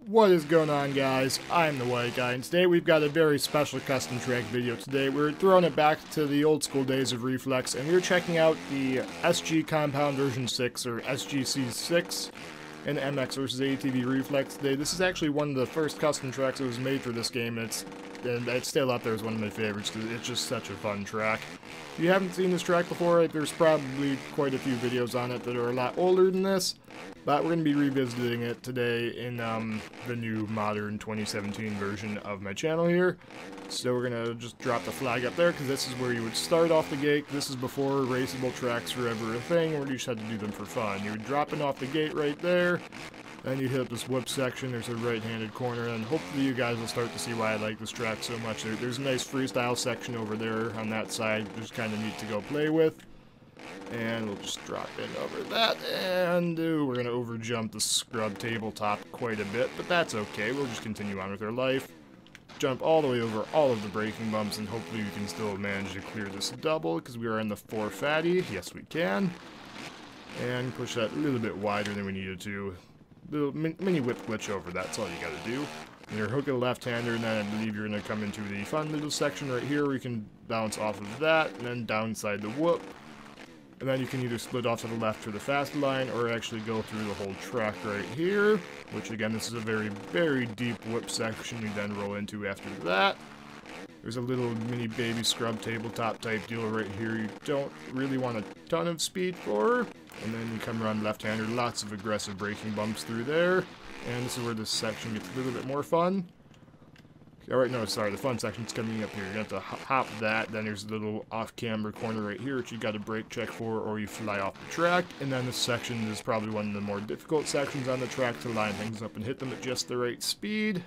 What is going on, guys? I'm the White Guy, and today we've got a very special custom track video. Today we're throwing it back to the old school days of Reflex, and we're checking out the SG Compound version 6, or SGC6, in MX vs. ATV Reflex today. This is actually one of the first custom tracks that was made for this game, and it's still up there as one of my favorites, because it's just such a fun track. If you haven't seen this track before, there's probably quite a few videos on it that are a lot older than this. But we're going to be revisiting it today in the new modern 2017 version of my channel here. So we're going to just drop the flag up there because this is where you would start off the gate. This is before raceable tracks were ever a thing, where you just had to do them for fun. You would drop it off the gate right there. Then you hit up this whip section, there's a right-handed corner, and hopefully you guys will start to see why I like this track so much. There's a nice freestyle section over there on that side, just kind of neat to go play with. And we'll just drop in over that, and we're going to overjump the scrub tabletop quite a bit, but that's okay. We'll just continue on with our life. Jump all the way over all of the braking bumps, and hopefully we can still manage to clear this double, because we are in the 4 fatty. Yes, we can. And push that a little bit wider than we needed to. Little mini whip glitch over, that's all you got to do. And you're hooking a left-hander, and then I believe you're going to come into the fun little section right here where you can bounce off of that, and then downside the whoop. And then you can either split off to the left or the fast line, or actually go through the whole track right here, which again, this is a very, very deep whip section you then roll into after that. There's a little mini baby scrub tabletop type deal right here you don't really want a ton of speed for. And then you come around left-hander, lots of aggressive braking bumps through there. And this is where this section gets a little bit more fun. Alright, no, sorry, the fun section's coming up here. You're going to have to hop that, then there's a little off-camera corner right here which you got to brake check for, or you fly off the track. And then this section is probably one of the more difficult sections on the track to line things up and hit them at just the right speed.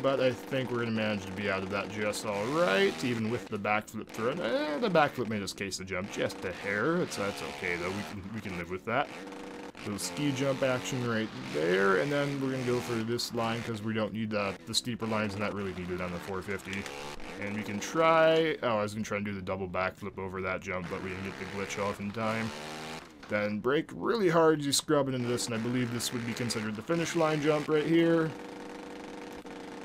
But I think we're going to manage to be out of that just alright, even with the backflip throw. The backflip made us case the jump just a hair. That's okay, though. We can live with that. Little ski jump action right there, and then we're going to go for this line because we don't need the steeper lines, and not really needed on the 450. And we can try, I was going to try and do the double backflip over that jump, but we didn't get the glitch off in time. Then brake really hard as you scrub it into this, and I believe this would be considered the finish line jump right here,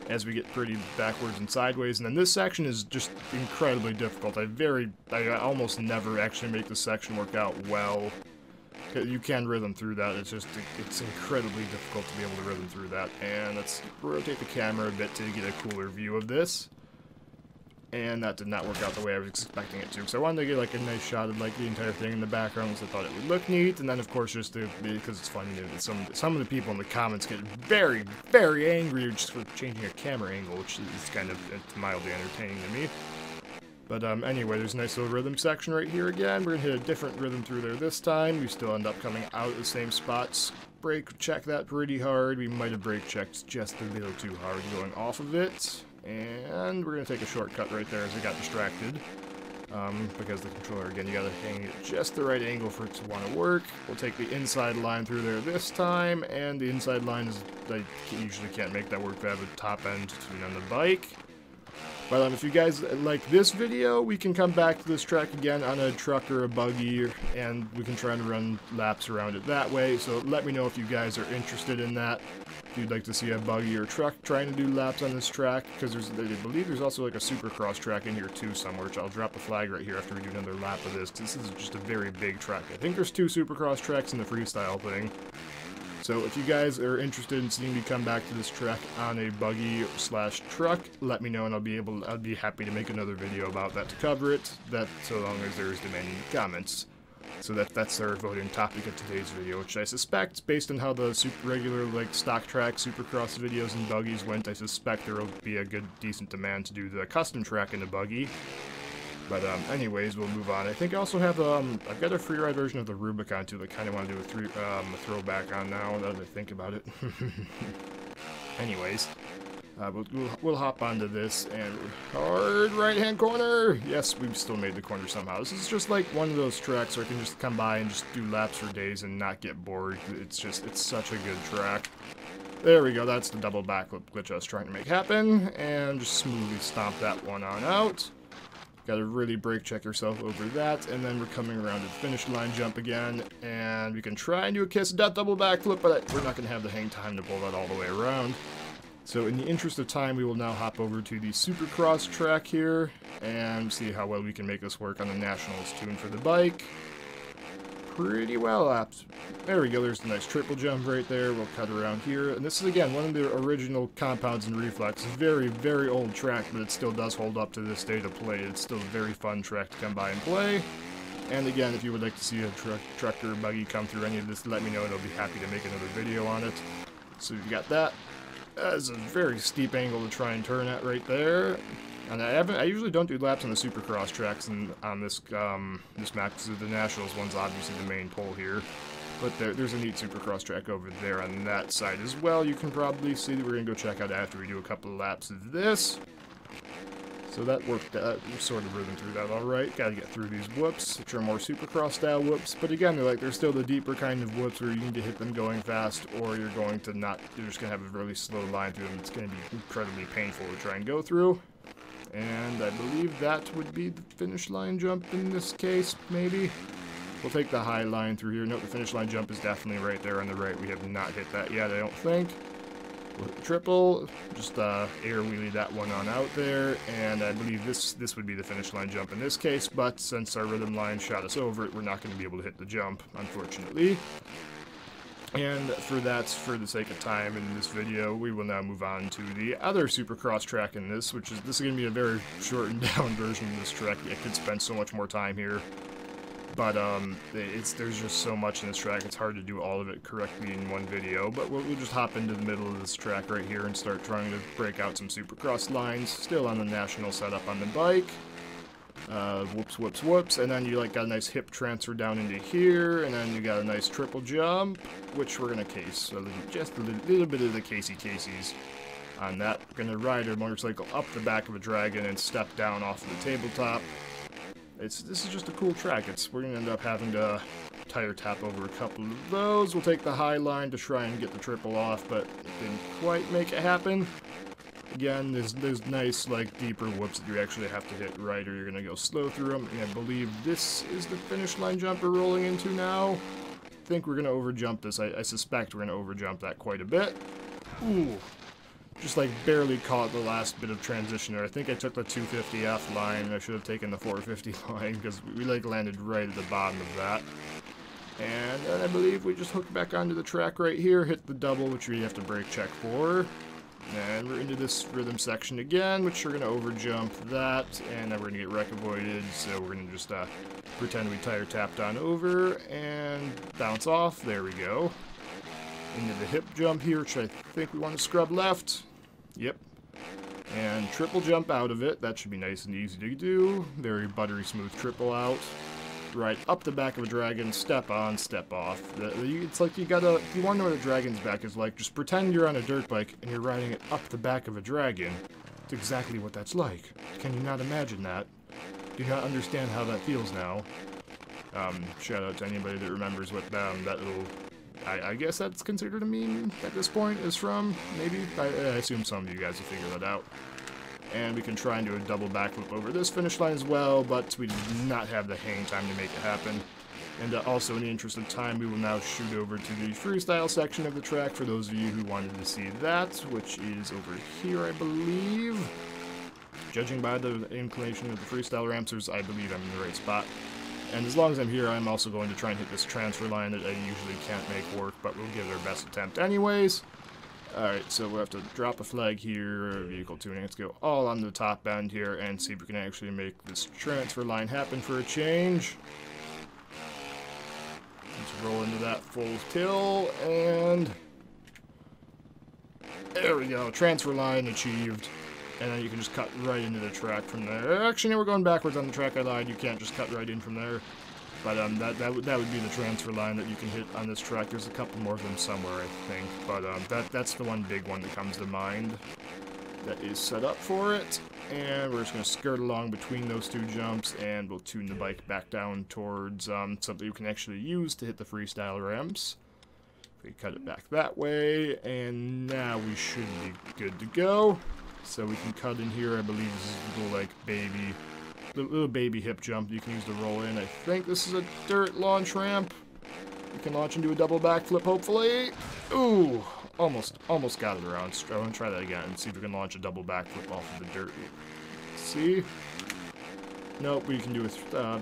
as we get pretty backwards and sideways. And then this section is just incredibly difficult. I almost never actually make this section work out well. You can rhythm through that, it's incredibly difficult to be able to rhythm through that. And let's rotate the camera a bit to get a cooler view of this. And that did not work out the way I was expecting it to, because I wanted to get like a nice shot of like the entire thing in the background, because I thought it would look neat. And then of course, just because it's funny, some of the people in the comments get very, very angry just for changing a camera angle, which is kind of mildly entertaining to me. But anyway, there's a nice little rhythm section right here again. We're going to hit a different rhythm through there this time. We still end up coming out at the same spots. Brake check that pretty hard. We might have brake checked just a little too hard going off of it. And we're going to take a shortcut right there as I got distracted. Because the controller, again, you got to hang it at just the right angle for it to want to work. We'll take the inside line through there this time. And the inside line is, I usually can't make that work if I have a top end on the bike. But if you guys like this video, we can come back to this track again on a truck or a buggy, and we can try and run laps around it that way. So let me know if you guys are interested in that. If you'd like to see a buggy or truck trying to do laps on this track, because I believe there's also like a supercross track in here too somewhere, which I'll drop the flag right here after we do another lap of this, because this is just a very big track. I think there's 2 supercross tracks in the freestyle thing. So if you guys are interested in seeing me come back to this track on a buggy / truck, let me know, and I'd be happy to make another video about that to cover it. That so long as there's demanding comments. So that's our voting topic of today's video, which I suspect, based on how the regular like stock track supercross videos and buggies went, I suspect there will be a good decent demand to do the custom track in a buggy. But anyways, we'll move on. I think I also have I've got a free ride version of the Rubicon too that I kind of want to do a throwback on now that I think about it. Anyways, we'll hop onto this, and hard right-hand corner. Yes, we've still made the corner somehow. This is just like one of those tracks where I can just come by and just do laps for days and not get bored. It's such a good track. There we go. That's the double backflip glitch I was trying to make happen, and just smoothly stomp that one on out. Got to really brake check yourself over that, and then we're coming around to the finish line jump again, and we can try and do a kiss death double backflip, but we're not going to have the hang time to pull that all the way around. So in the interest of time, we will now hop over to the Supercross track here, and see how well we can make this work on the Nationals tune for the bike. Pretty well, apps. There we go, there's the nice triple jump right there. We'll cut around here, and this is again one of the original compounds in Reflex. It's a very, very old track, but it still does hold up to this day to play. It's still a very fun track to come by and play. And again, if you would like to see a truck or buggy come through any of this, let me know and I'll be happy to make another video on it. So you've got that. That's a very steep angle to try and turn at right there. And I usually don't do laps on the Supercross tracks on this this map, because the Nationals one's obviously the main pole here. But there's a neat Supercross track over there on that side as well. You can probably see that we're going to go check out after we do a couple of laps of this. So that worked, we sort of rhythm through that alright. Gotta get through these whoops, which are more Supercross style whoops. But again, they're still the deeper kind of whoops where you need to hit them going fast, or you're going to not, you're just going to have a really slow line through them. It's going to be incredibly painful to try and go through. And I believe that would be the finish line jump in this case, maybe. We'll take the high line through here. Note the finish line jump is definitely right there on the right. We have not hit that yet, I don't think. We'll hit the triple, just air wheelie that one on out there, and I believe this would be the finish line jump in this case, but since our rhythm line shot us over it, we're not going to be able to hit the jump, unfortunately. And for the sake of time in this video, we will now move on to the other Supercross track in this, which is going to be a very shortened down version of this track. I could spend so much more time here, but there's just so much in this track, it's hard to do all of it correctly in one video. But we'll just hop into the middle of this track right here and start trying to break out some Supercross lines, still on the National setup on the bike. Whoops, whoops, whoops, and then you got a nice hip transfer down into here, and then you got a nice triple jump, which we're gonna case just a little bit of the Casey's on that. We're gonna ride our motorcycle up the back of a dragon and step down off of the tabletop. This is just a cool track. We're gonna end up having to tire tap over a couple of those. We'll take the high line to try and get the triple off, but didn't quite make it happen. Again, there's nice, deeper whoops that you actually have to hit right, or you're going to go slow through them. And I believe this is the finish line jump we're rolling into now. I think we're going to overjump this. I suspect we're going to overjump that quite a bit. Ooh. Just, barely caught the last bit of transition there. I think I took the 250F line, and I should have taken the 450 line, because we, landed right at the bottom of that. And then I believe we just hook back onto the track right here, hit the double, which we have to brake check for. And we're into this rhythm section again, which we're going to overjump that, and then we're going to get wreck avoided, so we're going to just pretend we tire tapped on over, and bounce off. There we go. Into the hip jump here, which I think we want to scrub left. Yep. And triple jump out of it. That should be nice and easy to do. Very buttery smooth triple out. Right up the back of a dragon, step on, step off. It's like if you want to know what a dragon's back is like, just pretend you're on a dirt bike and you're riding it up the back of a dragon. It's exactly what that's like. Can you not imagine that? Do you not understand how that feels now? Shout out to anybody that remembers what that little, I guess that's considered a meme at this point, is from. Maybe? I assume some of you guys will figure that out. And we can try and do a double backflip over this finish line as well, but we do not have the hang time to make it happen. And also, in the interest of time, we will now shoot over to the freestyle section of the track for those of you who wanted to see that, which is over here, I believe. Judging by the inclination of the freestyle ramps, I believe I'm in the right spot. And as long as I'm here, I'm also going to try and hit this transfer line that I usually can't make work, but we'll give it our best attempt anyways. Alright, so we'll have to drop a flag here, vehicle tuning. Let's go all on the top end here and see if we can actually make this transfer line happen for a change. Let's roll into that full till, and there we go, transfer line achieved. And then you can just cut right into the track from there. Actually, we're going backwards on the track, I lied. You can't just cut right in from there. But that would be the transfer line that you can hit on this track. There's a couple more of them somewhere, I think. But that's the one big one that comes to mind that is set up for it. And we're just going to skirt along between those two jumps, and we'll tune the bike back down towards something you can actually use to hit the freestyle ramps. We cut it back that way, and now we should be good to go. So we can cut in here. I believe this is a little, baby little baby hip jump you can use to roll in. I think this is a dirt launch ramp. You can launch into a double backflip, hopefully. Ooh, almost got it around. I want to try that again and see if we can launch a double backflip off of the dirt. See? Nope, we can do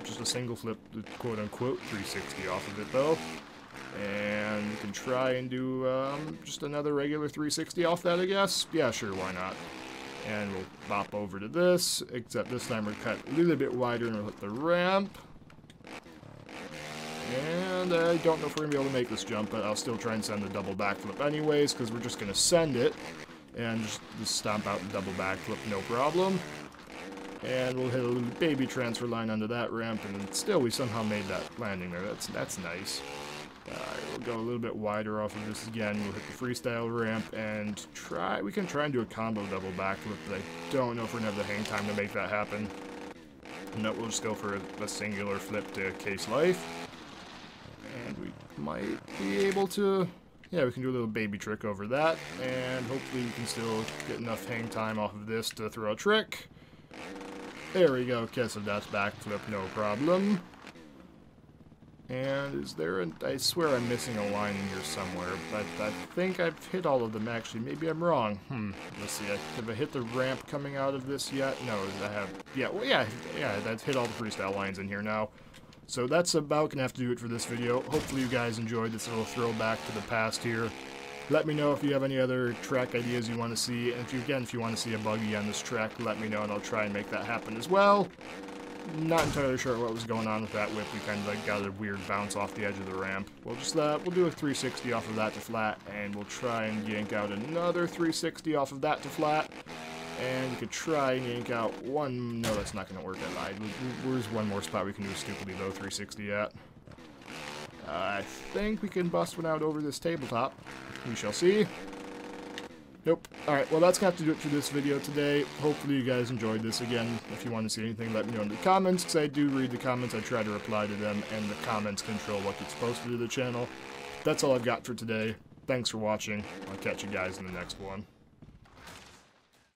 just a single flip, quote-unquote 360 off of it, though. And we can try and do just another regular 360 off that, I guess. Yeah, sure, why not? And we'll bop over to this, except this time we're cut a little bit wider and we'll hit the ramp. And I don't know if we're going to be able to make this jump, but I'll still try and send the double backflip anyways, because we're just going to send it and just stomp out the double backflip, no problem. And we'll hit a little baby transfer line onto that ramp, and then still we somehow made that landing there. That's nice. Alright, we'll go a little bit wider off of this again. We'll hit the freestyle ramp and we can try and do a combo double backflip, but I don't know if we're going to have the hang time to make that happen. No, we'll just go for a singular flip to case life. And we might be able to, yeah, we can do a little baby trick over that, and hopefully we can still get enough hang time off of this to throw a trick. There we go, okay, so that's backflip, no problem. And is there I swear I'm missing a line in here somewhere, but I think I've hit all of them actually. Maybe I'm wrong. Let's see, have I hit the ramp coming out of this yet? No, I have, yeah, well, yeah, I've hit all the freestyle lines in here now. So that's about gonna have to do it for this video. Hopefully you guys enjoyed this little throwback to the past here. Let me know if you have any other track ideas you want to see, and if you want to see a buggy on this track, let me know and I'll try and make that happen as well. Not entirely sure what was going on with that whip. We kind of like got a weird bounce off the edge of the ramp. We'll just we'll do a 360 off of that to flat, and we'll try and yank out another 360 off of that to flat. And we could try and yank out one. No, that's not going to work. I lied. There's one more spot we can do a stupidly low 360 at. I think we can bust one out over this tabletop. We shall see. Nope. Alright, well that's going to have to do it for this video today. Hopefully you guys enjoyed this. Again, if you want to see anything, let me know in the comments, because I do read the comments. I try to reply to them, and the comments control what gets posted to the channel. That's all I've got for today. Thanks for watching. I'll catch you guys in the next one.